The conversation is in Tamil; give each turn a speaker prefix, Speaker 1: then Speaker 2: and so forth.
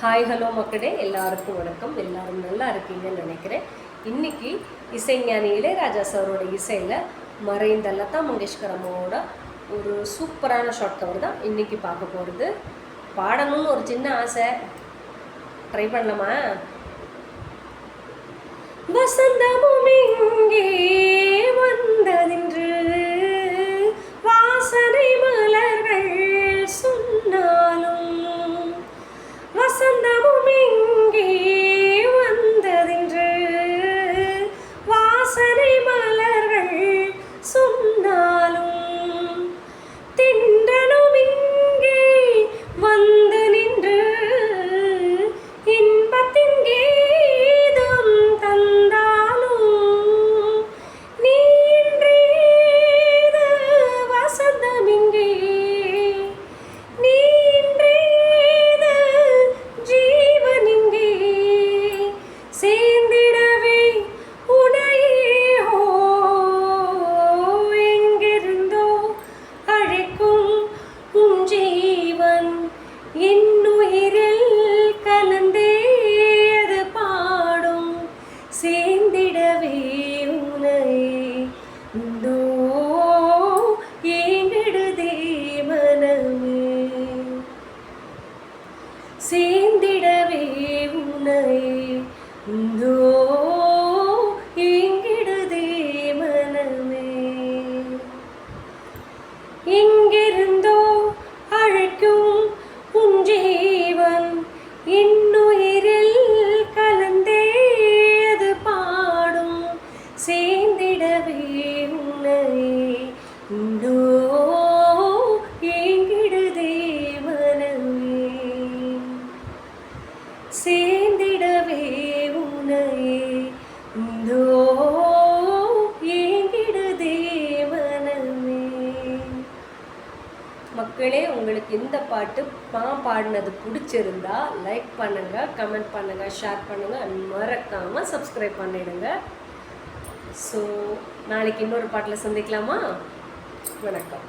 Speaker 1: ஹாய் ஹலோ மக்களே, எல்லாருக்கும் வணக்கம். எல்லாரும் நல்லா இருக்கீங்கன்னு நினைக்கிறேன். இன்னைக்கு இசைஞானி இளையராஜா சாரோட இசையில் மறைந்த லதா மங்கேஷ்கர் அம்மாவோட ஒரு சூப்பரான ஷார்ட் கவர் தான் இன்னைக்கு பார்க்க போகிறது. பாடணும்னு ஒரு சின்ன ஆசை, ட்ரை பண்ணலாமா? வசந்தமும் இங்கே வந்ததென்று வாசனை மலர்கள் சொன்னாலும், வசந்தமும் இங்கே வந்ததென்று வாசனை மலர்கள் சொன்னாலும், திண்டலும் இங்கே வந்து நின்று இன்பத்தின் கீதம் தந்தாலும், நீன்றேது வசந்தம் இங்கே, நீன்றேது ஜீவன் இங்கே, சேர்ந்திடவே உனையோ எங்கிருந்தோ அழைக்கும் உன் ஜீவன் என்னுயிரில் கலந்தே அது பாடும், சேர்ந்திடவே உனை இந்தோ ஏங்கிடுதே மனமே, சேர்ந்திடவே உனை இந்தோ ஏங்கிடுதே மனமே, எங்கிருந்தோ அழைக்கும் உன் ஜீவன் என்னுயிரில் கலந்தே அது பாடும், சேர்ந்திடவே உன்னை இந்தோ ஏங்கிடுதே மனமே, சேர்ந்திடவே உன்னை இந்தோ ஏங்கிடுதே மனமே. மக்களே, உங்களுக்கு இந்த பாட்டு நான் பாடினது பிடிச்சிருந்தா லைக் பண்ணுங்கள், கமெண்ட் பண்ணுங்கள், ஷேர் பண்ணுங்கள், மறக்காமல் சப்ஸ்கிரைப் பண்ணிடுங்க. ஸோ நாளைக்கு இன்னொரு பாட்டில் சந்திக்கலாமா? வணக்கம்.